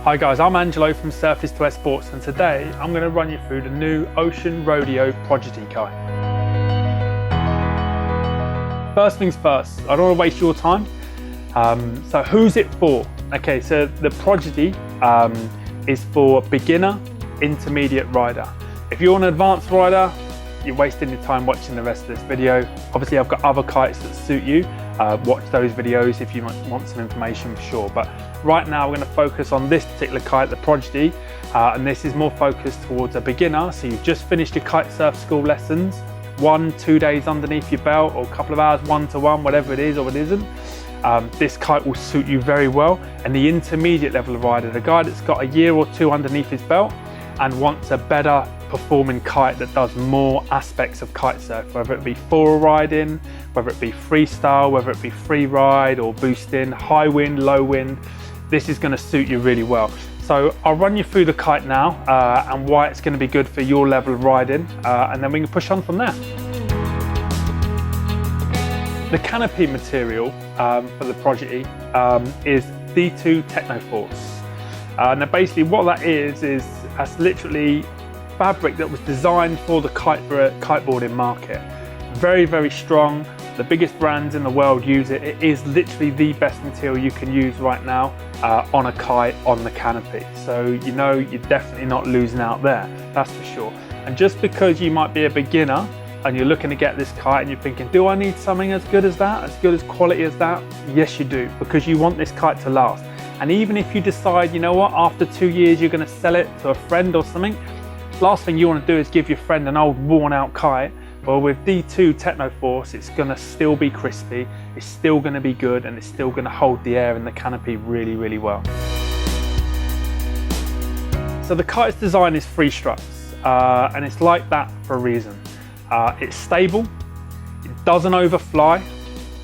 Hi guys, I'm Angelo from Surface to Air Sports, and today I'm going to run you through the new Ocean Rodeo Prodigy Kite. First things first, I don't want to waste your time. So who's it for? Okay, so the Prodigy is for beginner, intermediate rider. If you're an advanced rider, you're wasting your time watching the rest of this video. Obviously I've got other kites that suit you. Watch those videos if you want some information for sure. But right now we're going to focus on this particular kite, the Prodigy, and this is more focused towards a beginner. So you've just finished your kitesurf school lessons, 1-2 days underneath your belt, or a couple of hours, 1-to-1, whatever it is or it isn't. This kite will suit you very well. And the intermediate level of rider, the guy that's got a year or two underneath his belt and wants a better performing kite that does more aspects of kitesurf, whether it be four riding, whether it be freestyle, whether it be free ride or boosting, high wind, low wind, this is going to suit you really well. So I'll run you through the kite now and why it's going to be good for your level of riding, and then we can push on from there. The Canopy Material for the Prodigy is D2 Techno Force. Now basically what that is that's literally fabric that was designed for the kiteboarding market. Very, very strong. The biggest brands in the world use it. It is literally the best material you can use right now on a kite on the canopy. So you know you're definitely not losing out there, that's for sure. And just because you might be a beginner and you're looking to get this kite and you're thinking, do I need something as good as that, as good as quality as that? Yes, you do, because you want this kite to last. And even if you decide, you know what, after 2 years you're going to sell it to a friend or something, last thing you want to do is give your friend an old worn out kite. Well, with D2 Techno Force, it's going to still be crispy, it's still going to be good, and it's still going to hold the air in the canopy really, really well. So the kite's design is free struts, and it's like that for a reason. It's stable, it doesn't overfly,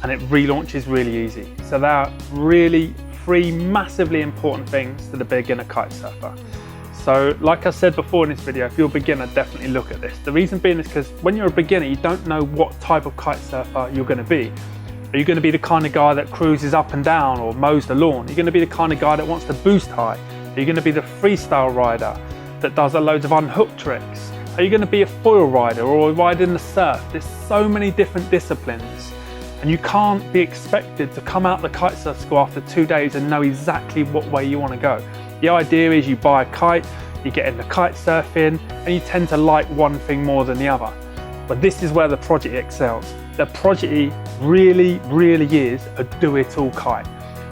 and it relaunches really easy. So they are really three massively important things to the beginner kite surfer. So like I said before in this video, if you're a beginner, definitely look at this. The reason being is because when you're a beginner, you don't know what type of kite surfer you're going to be. Are you going to be the kind of guy that cruises up and down or mows the lawn? Are you going to be the kind of guy that wants to boost high? Are you going to be the freestyle rider that does loads of unhook tricks? Are you going to be a foil rider or ride in the surf? There's so many different disciplines, and you can't be expected to come out the kitesurf school after 2 days and know exactly what way you want to go. The idea is you buy a kite, you get into kite surfing, and you tend to like one thing more than the other. But this is where the Prodigy excels. The Prodigy really, really is a do-it-all kite.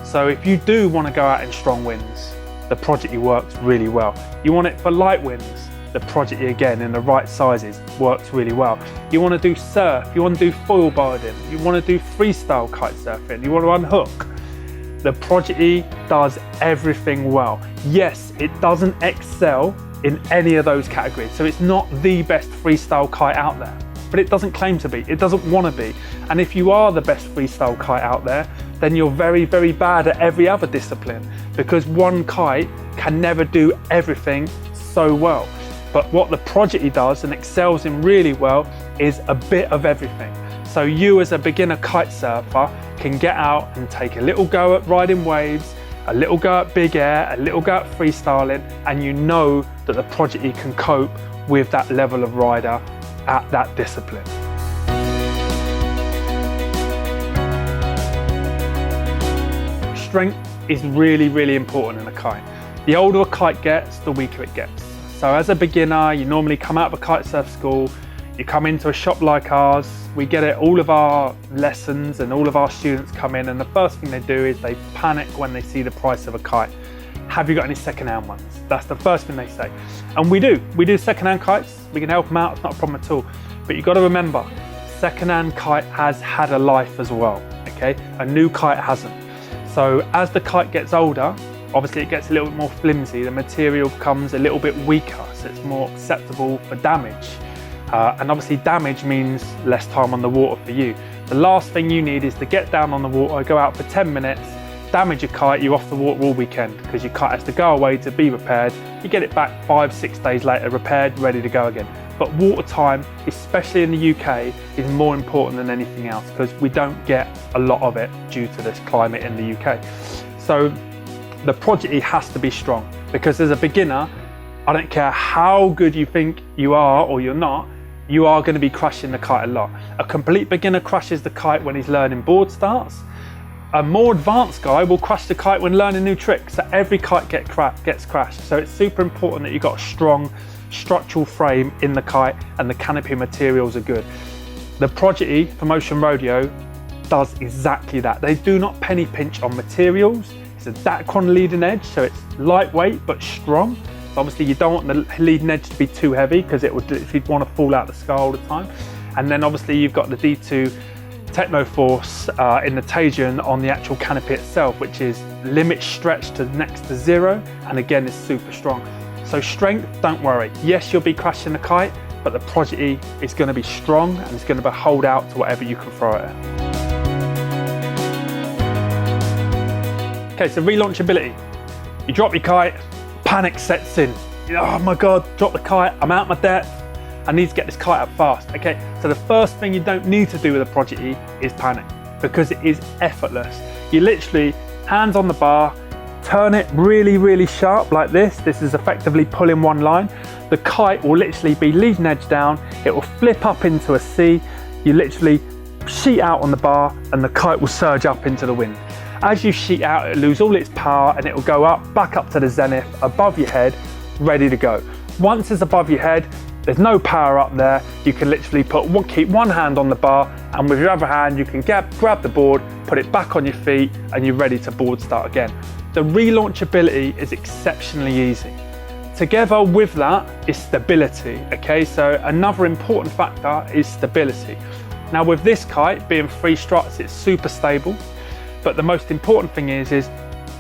So if you do want to go out in strong winds, the Prodigy works really well. You want it for light winds, the Prodigy again in the right sizes works really well. You want to do surf, you want to do foil boarding, you want to do freestyle kite surfing, you want to unhook. The Prodigy does everything well. Yes, it doesn't excel in any of those categories. So it's not the best freestyle kite out there, but it doesn't claim to be. It doesn't want to be. And if you are the best freestyle kite out there, then you're very, very bad at every other discipline, because one kite can never do everything so well. But what the Prodigy does and excels in really well is a bit of everything. So you as a beginner kite surfer can get out and take a little go at riding waves, a little go at big air, a little go at freestyling, and you know that the Prodigy can cope with that level of rider at that discipline. Strength is really, really important in a kite. The older a kite gets, the weaker it gets. So as a beginner, you normally come out of a kitesurf school, you come into a shop like ours, we get it, all of our lessons and all of our students come in, and the first thing they do is they panic when they see the price of a kite. Have you got any second-hand ones? That's the first thing they say. And we do second-hand kites, we can help them out, it's not a problem at all. But you've got to remember, second-hand kite has had a life as well, okay? A new kite hasn't. So as the kite gets older, obviously it gets a little bit more flimsy, the material becomes a little bit weaker, so it's more acceptable for damage. And obviously damage means less time on the water for you. The last thing you need is to get down on the water, go out for 10 minutes, damage your kite, you're off the water all weekend because your kite has to go away to be repaired. You get it back 5-6 days later, repaired, ready to go again. But water time, especially in the UK, is more important than anything else because we don't get a lot of it due to this climate in the UK. So the Prodigy has to be strong. because as a beginner, I don't care how good you think you are or you're not, you are going to be crashing the kite a lot. A complete beginner crashes the kite when he's learning board starts. A more advanced guy will crash the kite when learning new tricks. So every kite gets crashed. So it's super important that you've got a strong structural frame in the kite and the canopy materials are good. The Prodigy from Ocean Rodeo does exactly that. They do not penny pinch on materials. It's a Dacron leading edge, so it's lightweight but strong. So obviously you don't want the leading edge to be too heavy because it would, if you'd want to fall out the sky all the time. And then obviously you've got the D2 Techno Force in the Tajin on the actual canopy itself, which is limit stretch to next to 0, and again is super strong. So strength, don't worry. Yes, you'll be crashing the kite, but the Prodigy is going to be strong and it's going to hold out to whatever you can throw it at. Okay, so relaunch ability. You drop your kite, panic sets in. Oh my God, drop the kite, I'm out my depth. I need to get this kite up fast. Okay, so the first thing you don't need to do with a Prodigy is panic, because it is effortless. You literally, hands on the bar, turn it really, really sharp like this. This is effectively pulling one line. The kite will literally be leading edge down. It will flip up into a C. You literally sheet out on the bar and the kite will surge up into the wind. As you sheet out, it'll lose all its power and it will go up, back up to the zenith, above your head, ready to go. Once it's above your head, there's no power up there. You can literally keep one hand on the bar, and with your other hand, you can grab the board, put it back on your feet, and you're ready to board start again. The relaunch ability is exceptionally easy. Together with that is stability, okay? So another important factor is stability. Now with this kite being 3 struts, it's super stable, but the most important thing is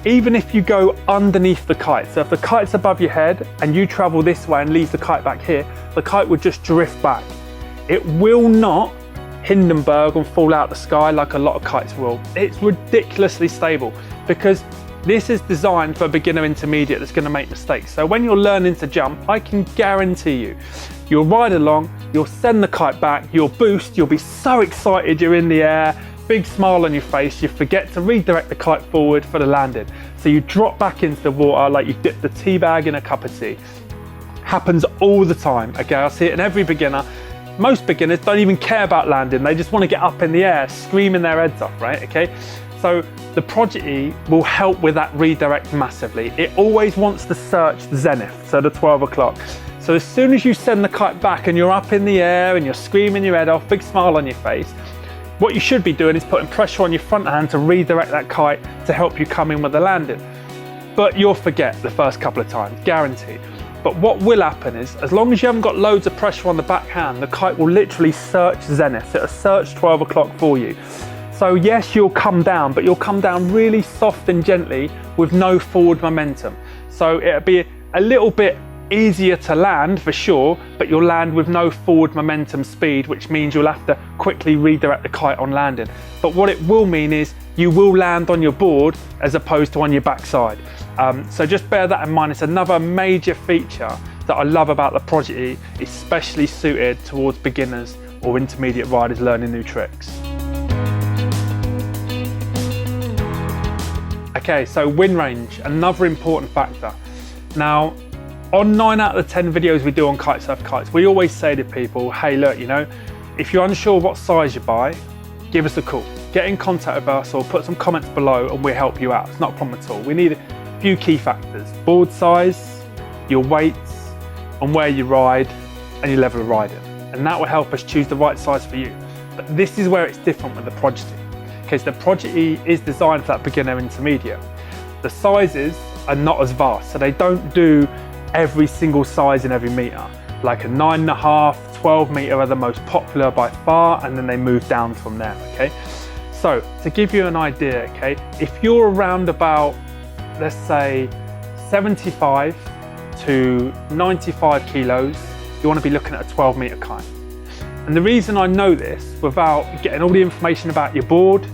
even if you go underneath the kite, so if the kite's above your head and you travel this way and leave the kite back here, the kite would just drift back. It will not Hindenburg and fall out the sky like a lot of kites will. It's ridiculously stable because this is designed for a beginner intermediate that's going to make mistakes. So when you're learning to jump, I can guarantee you'll ride along, you'll send the kite back, you'll boost, you'll be so excited you're in the air, big smile on your face, you forget to redirect the kite forward for the landing. So you drop back into the water like you dip the tea bag in a cup of tea. Happens all the time, okay? I see it in every beginner. Most beginners don't even care about landing, they just want to get up in the air, screaming their heads off, right? Okay, so the Prodigy will help with that redirect massively. It always wants to search the zenith, so the 12 o'clock. So as soon as you send the kite back and you're up in the air and you're screaming your head off, big smile on your face, what you should be doing is putting pressure on your front hand to redirect that kite to help you come in with the landing. But you'll forget the first couple of times, guaranteed. But what will happen is, as long as you haven't got loads of pressure on the back hand, the kite will literally search zenith. It'll search 12 o'clock for you. So yes, you'll come down, but you'll come down really soft and gently with no forward momentum. So it'll be a little bit easier to land for sure, but you'll land with no forward momentum speed, which means you'll have to quickly redirect the kite on landing. But what it will mean is you will land on your board as opposed to on your backside. So just bear that in mind. It's another major feature that I love about the Prodigy, especially suited towards beginners or intermediate riders learning new tricks. Okay, so wind range, another important factor. Now, on 9 out of the 10 videos we do on Kitesurf kites, we always say to people, hey look, you know, if you're unsure what size you buy, give us a call. Get in contact with us or put some comments below and we'll help you out. It's not a problem at all. We need a few key factors: board size, your weights, and where you ride, and your level of riding. And that will help us choose the right size for you. But this is where it's different with the Prodigy. Because the Prodigy is designed for that beginner intermediate. The sizes are not as vast, so they don't do every single size in every meter. Like a 9.5, 12 meter are the most popular by far, and then they move down from there, okay? So to give you an idea, okay, if you're around about, let's say 75 to 95 kilos, you want to be looking at a 12 meter kite. And the reason I know this without getting all the information about your board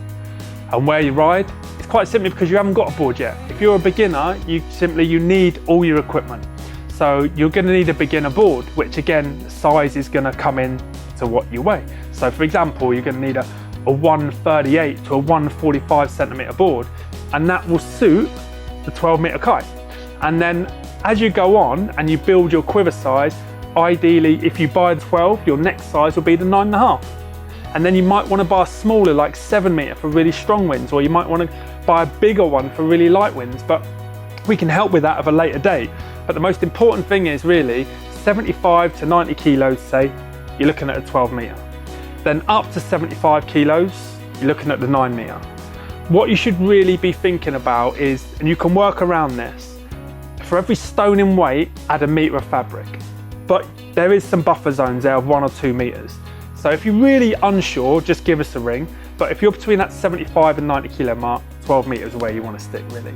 and where you ride, it's quite simply because you haven't got a board yet. If you're a beginner, you need all your equipment. So you're going to need a beginner board, which again, size is going to come in to what you weigh. So for example, you're going to need a 138 to a 145 centimeter board, and that will suit the 12 meter kite. And then As you go on and you build your quiver size, ideally, if you buy the 12, your next size will be the 9.5. And then you might want to buy a smaller, like 7 meter for really strong winds, or you might want to buy a bigger one for really light winds, but we can help with that at a later date. But the most important thing is really 75 to 90 kilos, say, you're looking at a 12 meter. Then up to 75 kilos, you're looking at the 9 meter. What you should really be thinking about is, and you can work around this, for every stone in weight, add a meter of fabric. But there is some buffer zones there of 1 or 2 meters. So if you're really unsure, just give us a ring. But if you're between that 75 and 90 kilo mark, 12 meters is where you want to stick really.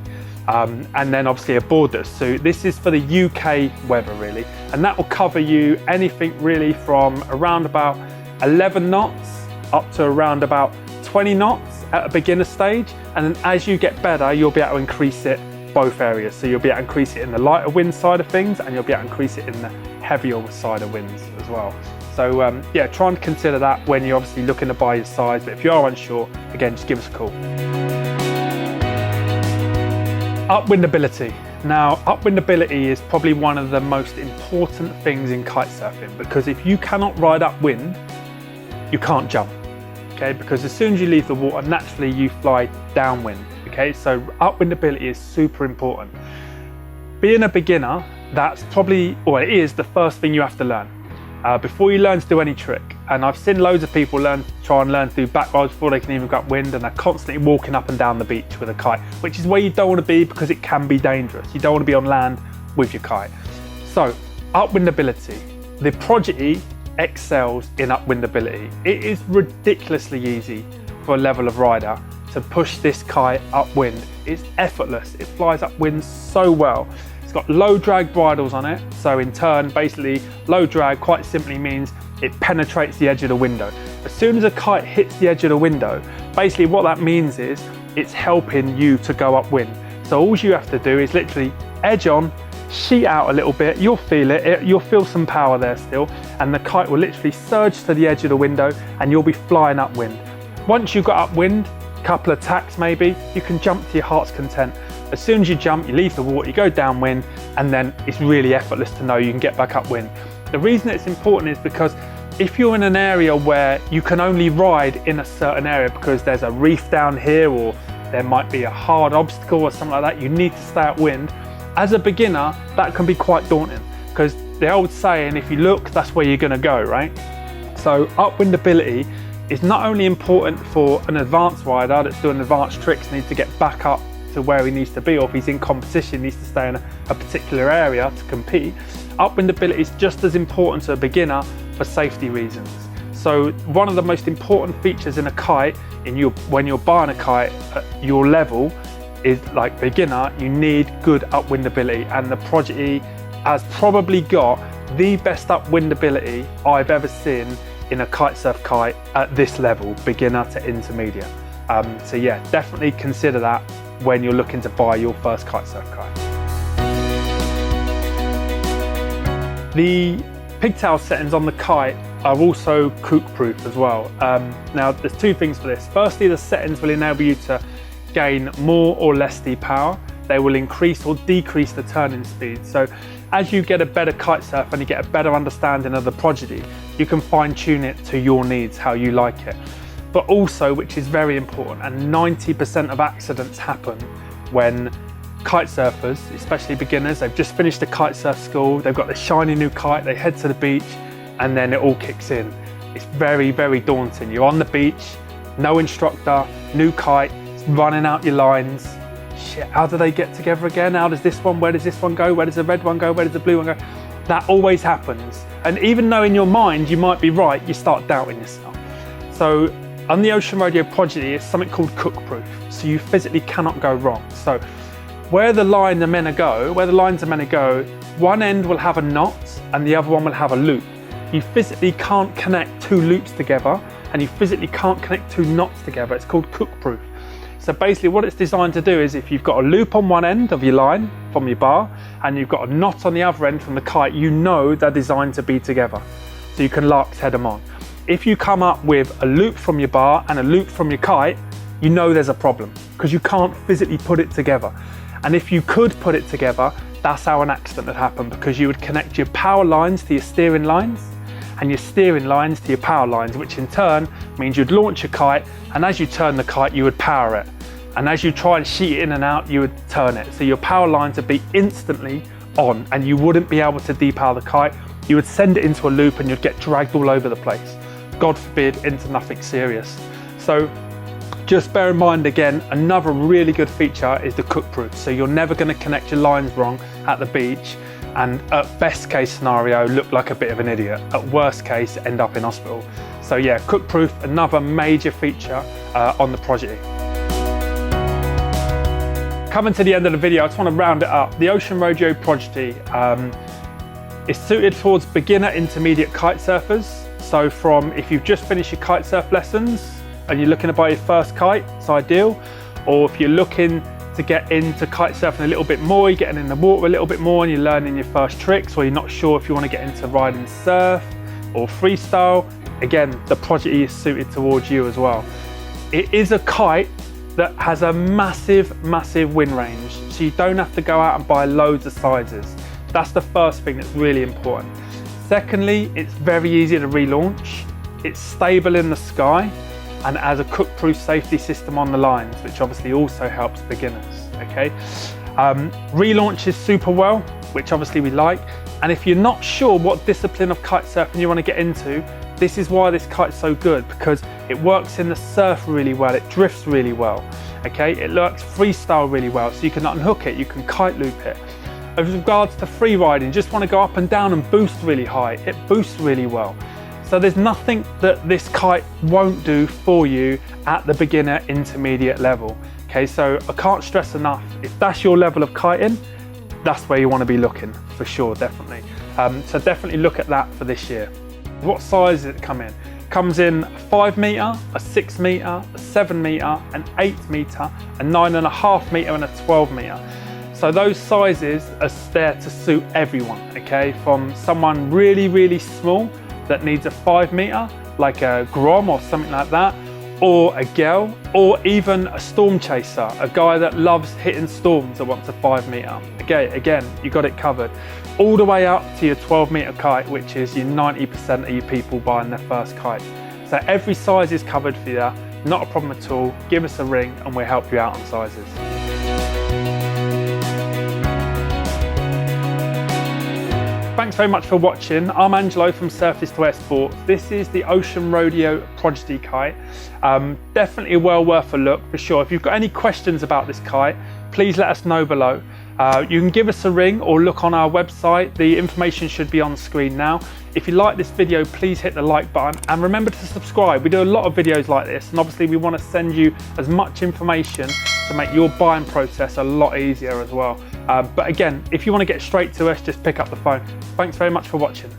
And then obviously a boarder suit. This is for the UK weather really. And that will cover you anything really from around about 11 knots up to around about 20 knots at a beginner stage. And then as you get better, you'll be able to increase it both areas. So you'll be able to increase it in the lighter wind side of things, and you'll be able to increase it in the heavier side of winds as well. So yeah, try and consider that when you're obviously looking to buy your size. But if you are unsure, again, just give us a call. Upwind ability. Now, upwind ability is probably one of the most important things in kite surfing, because if you cannot ride upwind, you can't jump. Okay, because as soon as you leave the water, naturally you fly downwind. Okay, so upwind ability is super important. Being a beginner, that's probably, or it is the first thing you have to learn before you learn to do any trick. And I've seen loads of people try and learn to do back rides before they can even go upwind, and they're constantly walking up and down the beach with a kite, which is where you don't want to be, because it can be dangerous. You don't want to be on land with your kite. So upwind ability, the Prodigy excels in upwind ability. It is ridiculously easy for a level of rider to push this kite upwind. It's effortless. It flies upwind so well. It's got low drag bridles on it. So in turn, basically low drag quite simply means it penetrates the edge of the window. As soon as a kite hits the edge of the window, basically what that means is it's helping you to go upwind. So all you have to do is literally edge on, sheet out a little bit, you'll feel it, you'll feel some power there still, and the kite will literally surge to the edge of the window and you'll be flying upwind. Once you've got upwind, couple of tacks maybe, you can jump to your heart's content. As soon as you jump, you leave the water, you go downwind, and then it's really effortless to know you can get back upwind. The reason it's important is because if you're in an area where you can only ride in a certain area because there's a reef down here, or there might be a hard obstacle or something like that, you need to stay upwind. As a beginner, that can be quite daunting, because the old saying, if you look, that's where you're going to go, right? So upwind ability is not only important for an advanced rider that's doing advanced tricks, needs to get back up to where he needs to be, or if he's in competition, needs to stay in a particular area to compete. Upwind ability is just as important to a beginner for safety reasons. So one of the most important features in a kite, when you're buying a kite at your level, is like beginner, you need good upwind ability, and the Prodigy has probably got the best upwind ability I've ever seen in a kitesurf kite at this level, beginner to intermediate. So yeah, definitely consider that when you're looking to buy your first kitesurf kite. The pigtail settings on the kite are also Cookproof as well. Now there's two things for this. Firstly, the settings will enable you to gain more or less D-power. They will increase or decrease the turning speed. So as you get a better kite surf and you get a better understanding of the Prodigy, you can fine tune it to your needs, how you like it. But also, which is very important, and 90% of accidents happen when kite surfers, especially beginners, they've just finished a kite surf school, they've got this shiny new kite, they head to the beach, and then it all kicks in. It's very, very daunting. You're on the beach, no instructor, new kite, running out your lines. Shit, how do they get together again? How does this one, where does this one go? Where does the red one go? Where does the blue one go? That always happens. And even though in your mind you might be right, you start doubting yourself. So on the Ocean Rodeo Prodigy, it's something called Cookproof. So you physically cannot go wrong. So where the lines are meant to go, one end will have a knot and the other one will have a loop. You physically can't connect two loops together, and you physically can't connect two knots together. It's called Cookproof. So basically what it's designed to do is, if you've got a loop on one end of your line from your bar and you've got a knot on the other end from the kite, you know they're designed to be together. So you can larks head them on. If you come up with a loop from your bar and a loop from your kite, you know there's a problem, because you can't physically put it together. And if you could put it together, that's how an accident had happened, because you would connect your power lines to your steering lines and your steering lines to your power lines, which in turn means you'd launch a kite, and as you turn the kite, you would power it. And as you try and sheet it in and out, you would turn it. So your power lines would be instantly on and you wouldn't be able to depower the kite. You would send it into a loop and you'd get dragged all over the place. God forbid, into nothing serious. So just bear in mind, again, another really good feature is the Cookproof. So you're never going to connect your lines wrong at the beach, and at best case scenario, look like a bit of an idiot. At worst case, end up in hospital. So yeah, Cookproof, another major feature on the Prodigy. Coming to the end of the video, I just want to round it up. The Ocean Rodeo Prodigy is suited towards beginner, intermediate kite surfers. So from, if you've just finished your kite surf lessons and you're looking to buy your first kite, it's ideal. Or if you're looking to get into kite surfing a little bit more, you're getting in the water a little bit more and you're learning your first tricks, or you're not sure if you want to get into riding surf or freestyle, again, the Prodigy is suited towards you as well. It is a kite that has a massive wind range, so you don't have to go out and buy loads of sizes. That's the first thing that's really important. Secondly, it's very easy to relaunch. It's stable in the sky and has a Cookproof safety system on the lines, which obviously also helps beginners, okay? Relaunches super well, which obviously we like. And if you're not sure what discipline of kite surfing you want to get into, this is why this kite's so good, because it works in the surf really well, it drifts really well, okay? It works freestyle really well, so you can unhook it, you can kite loop it. As regards to free riding, just want to go up and down and boost really high, it boosts really well. So there's nothing that this kite won't do for you at the beginner intermediate level. Okay, so I can't stress enough, if that's your level of kiting, that's where you want to be looking, for sure, definitely. So definitely look at that for this year. What size does it come in? Comes in a 5 metre, a 6 metre, a 7 metre, an 8 metre, a 9.5 metre and a 12 metre. So those sizes are there to suit everyone, okay? From someone really small that needs a 5 metre, like a Grom or something like that, or a girl, or even a storm chaser, a guy that loves hitting storms that wants a 5 metre. Okay, again, you got it covered. All the way up to your 12 metre kite, which is your 90% of your people buying their first kite. So every size is covered for you, not a problem at all. Give us a ring and we'll help you out on sizes. Thanks very much for watching. I'm Angelo from Surface to Air Sports. This is the Ocean Rodeo Prodigy Kite. Definitely well worth a look for sure. If you've got any questions about this kite, please let us know below. You can give us a ring or look on our website. The information should be on screen now. If you like this video, please hit the like button and remember to subscribe. We do a lot of videos like this, and obviously we want to send you as much information to make your buying process a lot easier as well. But again, if you want to get straight to us, just pick up the phone. Thanks very much for watching.